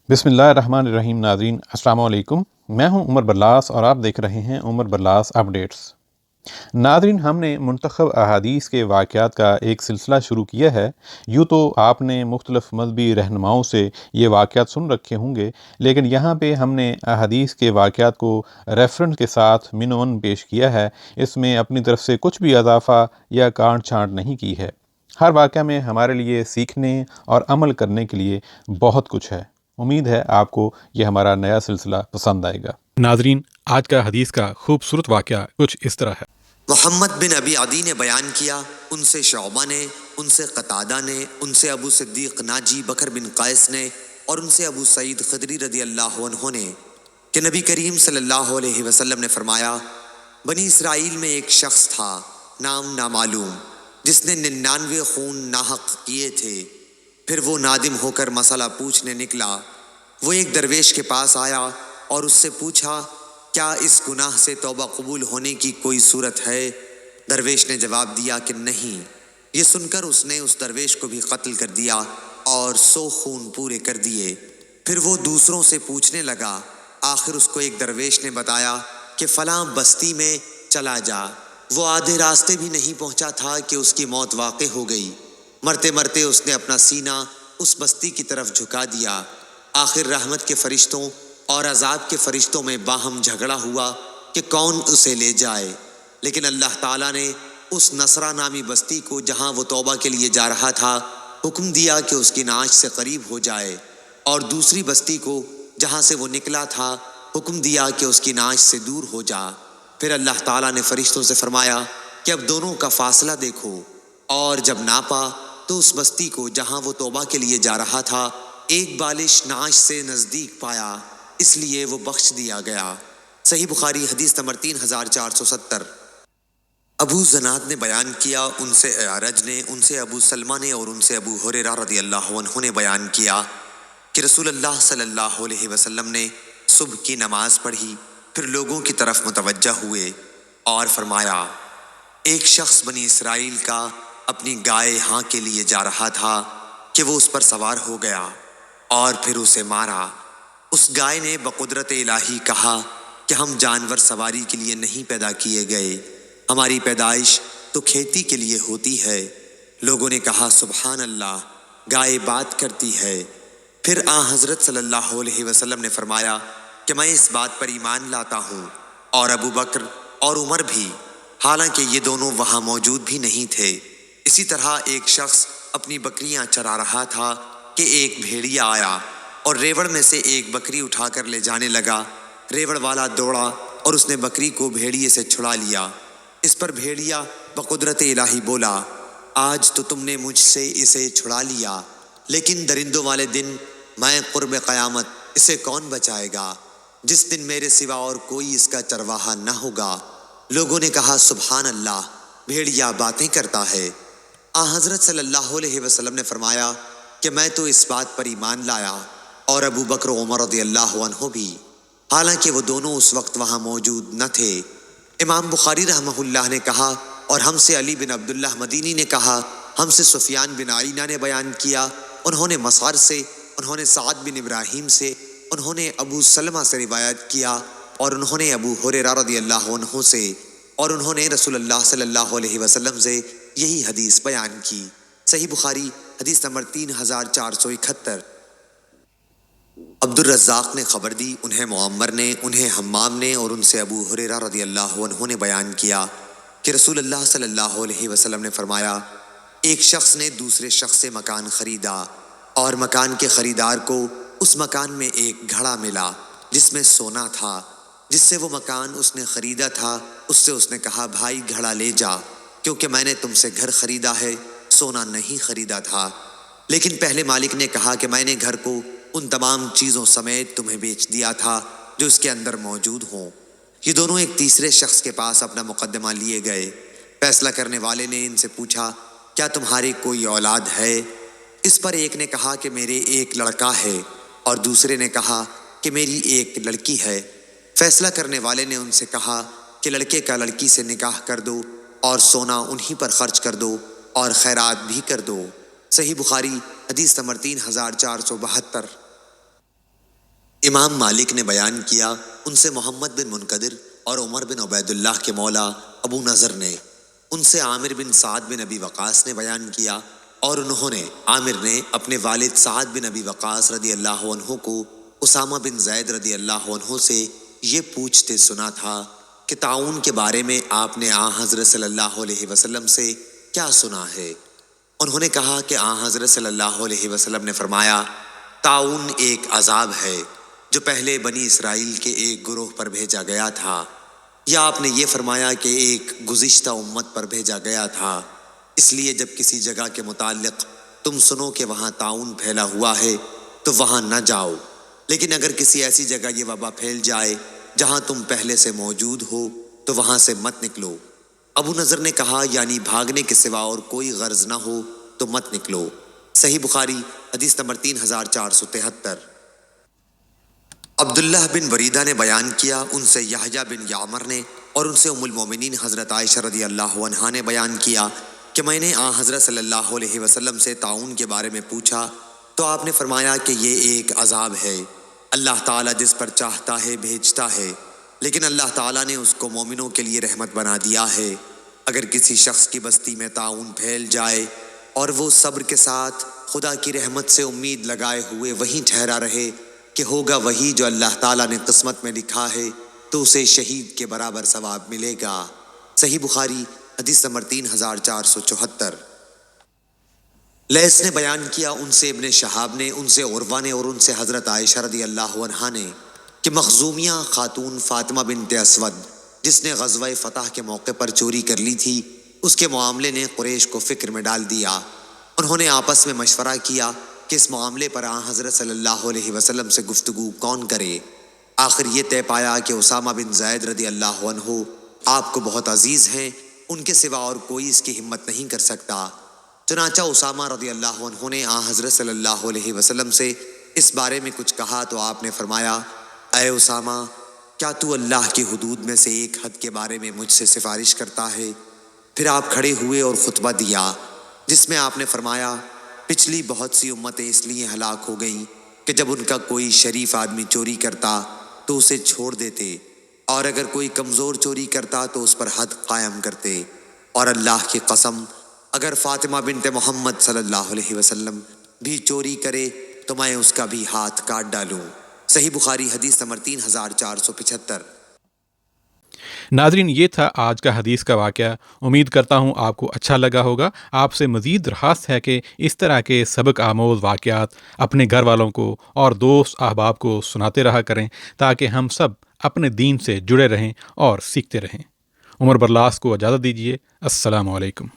بسم اللہ الرحمن الرحیم. ناظرین السلام علیکم. میں ہوں عمر برلاس اور آپ دیکھ رہے ہیں عمر برلاس اپڈیٹس. ناظرین، ہم نے منتخب احادیث کے واقعات کا ایک سلسلہ شروع کیا ہے. یوں تو آپ نے مختلف مذہبی رہنماؤں سے یہ واقعات سن رکھے ہوں گے، لیکن یہاں پہ ہم نے احادیث کے واقعات کو ریفرنس کے ساتھ من پیش کیا ہے. اس میں اپنی طرف سے کچھ بھی اضافہ یا کاٹ چھانٹ نہیں کی ہے. ہر واقعہ میں ہمارے لیے سیکھنے اور عمل کرنے کے لیے بہت کچھ ہے. امید ہے آپ کو یہ ہمارا نیا سلسلہ پسند آئے گا. ناظرین، آج کا حدیث کا خوبصورت واقعہ کچھ اس طرح ہے. محمد بن ابی عدی نے بیان کیا، ان سے شعبہ نے، ان سے قتادہ نے، ان سے ابو صدیق ناجی بکر بن قیس نے، اور ان سے ابو سعید خدری رضی اللہ عنہ نے کہ نبی کریم صلی اللہ علیہ وسلم نے فرمایا، بنی اسرائیل میں ایک شخص تھا نام نامعلوم، جس نے 99 خون ناحق کیے تھے. پھر وہ نادم ہو کر مسئلہ پوچھنے نکلا. وہ ایک درویش کے پاس آیا اور اس سے پوچھا، کیا اس گناہ سے توبہ قبول ہونے کی کوئی صورت ہے؟ درویش نے جواب دیا کہ نہیں. یہ سن کر اس نے اس درویش کو بھی قتل کر دیا اور 100 خون پورے کر دیے. پھر وہ دوسروں سے پوچھنے لگا. آخر اس کو ایک درویش نے بتایا کہ فلاں بستی میں چلا جا. وہ آدھے راستے بھی نہیں پہنچا تھا کہ اس کی موت واقع ہو گئی. مرتے مرتے اس نے اپنا سینہ اس بستی کی طرف جھکا دیا. آخر رحمت کے فرشتوں اور عذاب کے فرشتوں میں باہم جھگڑا ہوا کہ کون اسے لے جائے. لیکن اللہ تعالیٰ نے اس نصرہ نامی بستی کو، جہاں وہ توبہ کے لیے جا رہا تھا، حکم دیا کہ اس کی نعش سے قریب ہو جائے، اور دوسری بستی کو، جہاں سے وہ نکلا تھا، حکم دیا کہ اس کی نعش سے دور ہو جا. پھر اللہ تعالیٰ نے فرشتوں سے فرمایا کہ اب دونوں کا فاصلہ دیکھو، اور جب ناپا تو اس بستی کو، جہاں وہ توبہ کے لیے جا رہا تھا، ایک بالش نعش سے نزدیک پایا، اس لیے وہ بخش دیا گیا. صحیح بخاری حدیث نمبر 3470. ابو زناد نے بیان کیا، ان سے اعرج نے، ان سے ابو سلمہ نے، اور ان سے ابو ہریرہ رضی اللہ عنہ نے بیان کیا کہ رسول اللہ صلی اللہ علیہ وسلم نے صبح کی نماز پڑھی، پھر لوگوں کی طرف متوجہ ہوئے اور فرمایا، ایک شخص بنی اسرائیل کا اپنی گائے ہاں کے لیے جا رہا تھا کہ وہ اس پر سوار ہو گیا اور پھر اسے مارا. اس گائے نے بقدرت الہی کہا کہ ہم جانور سواری کے لیے نہیں پیدا کیے گئے، ہماری پیدائش تو کھیتی کے لیے ہوتی ہے. لوگوں نے کہا، سبحان اللہ، گائے بات کرتی ہے. پھر حضرت صلی اللہ علیہ وسلم نے فرمایا کہ میں اس بات پر ایمان لاتا ہوں، اور ابو بکر اور عمر بھی، حالانکہ یہ دونوں وہاں موجود بھی نہیں تھے. اسی طرح ایک شخص اپنی بکریاں چرا رہا تھا کہ ایک بھیڑیا آیا اور ریوڑ میں سے ایک بکری اٹھا کر لے جانے لگا. ریوڑ والا دوڑا اور اس نے بکری کو بھیڑیے سے چھڑا لیا. اس پر بھیڑیا بقدرت الہی بولا، آج تو تم نے مجھ سے اسے چھڑا لیا، لیکن درندوں والے دن میں قرب قیامت اسے کون بچائے گا، جس دن میرے سوا اور کوئی اس کا چرواہا نہ ہوگا. لوگوں نے کہا، سبحان اللہ، بھیڑیا باتیں کرتا ہے. حضرت صلی اللہ علیہ وسلم نے فرمایا کہ میں تو اس بات پر ایمان لایا، اور ابو بکر و عمر رضی اللہ عنہ بھی، حالانکہ وہ دونوں اس وقت وہاں موجود نہ تھے. امام بخاری رحمہ اللہ نے کہا، اور ہم سے علی بن عبداللہ مدینی نے کہا، ہم سے سفیان بن عیینہ نے بیان کیا، انہوں نے مسعر سے، انہوں نے سعد بن ابراہیم سے، انہوں نے ابو سلمہ سے روایت کیا، اور انہوں نے ابو ہریرہ رضی اللہ عنہ سے، اور انہوں نے رسول اللہ صلی اللہ علیہ وسلم سے یہی حدیث بیان کی. صحیح بخاری حدیث نمبر 3471. عبد الرزاق نے خبر دی، انہیں معمر نے، انہیں حمام نے، اور ان سے ابو ہریرہ رضی اللہ عنہ نے بیان کیا کہ رسول اللہ صلی اللہ علیہ وسلم نے فرمایا، ایک شخص نے دوسرے شخص سے مکان خریدا، اور مکان کے خریدار کو اس مکان میں ایک گھڑا ملا جس میں سونا تھا. جس سے وہ مکان اس نے خریدا تھا، اس سے اس نے کہا، بھائی گھڑا لے جا، کیونکہ میں نے تم سے گھر خریدا ہے، سونا نہیں خریدا تھا. لیکن پہلے مالک نے کہا کہ میں نے گھر کو ان تمام چیزوں سمیت تمہیں بیچ دیا تھا جو اس کے اندر موجود ہوں. یہ دونوں ایک تیسرے شخص کے پاس اپنا مقدمہ لیے گئے. فیصلہ کرنے والے نے ان سے پوچھا، کیا تمہاری کوئی اولاد ہے؟ اس پر ایک نے کہا کہ میرے ایک لڑکا ہے، اور دوسرے نے کہا کہ میری ایک لڑکی ہے. فیصلہ کرنے والے نے ان سے کہا کہ لڑکے کا لڑکی سے نکاح کر دو، اور سونا انہی پر خرچ کر دو، اور خیرات بھی کر دو. صحیح بخاری حدیث نمبر 3472. امام مالک نے بیان کیا، ان سے محمد بن منقدر اور عمر بن عبید اللہ کے مولا ابو نضر نے، ان سے عامر بن سعد بن ابی وقاص نے بیان کیا، اور انہوں نے عامر نے اپنے والد سعد بن ابی وقاص رضی اللہ عنہ کو اسامہ بن زید رضی اللہ عنہ سے یہ پوچھتے سنا تھا کہ طاعون کے بارے میں آپ نے آن حضرت صلی اللہ علیہ وسلم سے کیا سنا ہے؟ انہوں نے کہا کہ آن حضرت صلی اللہ علیہ وسلم نے فرمایا، طاعون ایک عذاب ہے جو پہلے بنی اسرائیل کے ایک گروہ پر بھیجا گیا تھا، یا آپ نے یہ فرمایا کہ ایک گزشتہ امت پر بھیجا گیا تھا، اس لیے جب کسی جگہ کے متعلق تم سنو کہ وہاں طاعون پھیلا ہوا ہے تو وہاں نہ جاؤ، لیکن اگر کسی ایسی جگہ یہ وبا پھیل جائے جہاں تم پہلے سے موجود ہو تو وہاں سے مت نکلو۔ ابو نضر نے کہا، یعنی بھاگنے کے سوا اور کوئی غرض نہ ہو تو مت نکلو۔ صحیح بخاری حدیث نمبر 3473۔ عبداللہ بن وریدہ نے بیان کیا، ان سے یحییٰ بن یعمر نے، اور ان سے ام المومنین حضرت عائشہ رضی اللہ عنہا نے بیان کیا کہ میں نے آن حضرت صلی اللہ علیہ وسلم سے طاعون کے بارے میں پوچھا تو آپ نے فرمایا کہ یہ ایک عذاب ہے، اللہ تعالیٰ جس پر چاہتا ہے بھیجتا ہے، لیکن اللہ تعالیٰ نے اس کو مومنوں کے لیے رحمت بنا دیا ہے۔ اگر کسی شخص کی بستی میں طاعون پھیل جائے اور وہ صبر کے ساتھ خدا کی رحمت سے امید لگائے ہوئے وہیں ٹھہرا رہے کہ ہوگا وہی جو اللہ تعالیٰ نے قسمت میں لکھا ہے، تو اسے شہید کے برابر ثواب ملے گا۔ صحیح بخاری حدیث نمبر 3474۔ لیث نے بیان کیا، ان سے ابن شہاب نے، ان سے عروہ نے، اور ان سے حضرت عائشہ رضی اللہ عنہا نے کہ مخزومیہ خاتون فاطمہ بنت اسود جس نے غزوہ فتح کے موقع پر چوری کر لی تھی، اس کے معاملے نے قریش کو فکر میں ڈال دیا۔ انہوں نے آپس میں مشورہ کیا کہ اس معاملے پر آن حضرت صلی اللہ علیہ وسلم سے گفتگو کون کرے۔ آخر یہ طے پایا کہ اسامہ بن زید رضی اللہ عنہ آپ کو بہت عزیز ہیں، ان کے سوا اور کوئی اس کی ہمت نہیں کر سکتا۔ چنانچہ اسامہ رضی اللہ عنہ نے آن حضرت صلی اللہ علیہ وسلم سے اس بارے میں کچھ کہا تو آپ نے فرمایا، اے اسامہ، کیا تو اللہ کی حدود میں سے ایک حد کے بارے میں مجھ سے سفارش کرتا ہے؟ پھر آپ کھڑے ہوئے اور خطبہ دیا جس میں آپ نے فرمایا، پچھلی بہت سی امتیں اس لیے ہلاک ہو گئیں کہ جب ان کا کوئی شریف آدمی چوری کرتا تو اسے چھوڑ دیتے، اور اگر کوئی کمزور چوری کرتا تو اس پر حد قائم کرتے، اور اللہ کی قسم اگر فاطمہ بنت محمد صلی اللہ علیہ وسلم بھی چوری کرے تو میں اس کا بھی ہاتھ کاٹ ڈالوں۔ صحیح بخاری حدیث نمبر 3475۔ ناظرین، یہ تھا آج کا حدیث کا واقعہ۔ امید کرتا ہوں آپ کو اچھا لگا ہوگا۔ آپ سے مزید درخواست ہے کہ اس طرح کے سبق آموز واقعات اپنے گھر والوں کو اور دوست احباب کو سناتے رہا کریں تاکہ ہم سب اپنے دین سے جڑے رہیں اور سیکھتے رہیں۔ عمر برلاس کو اجازت دیجیے۔ السلام علیکم۔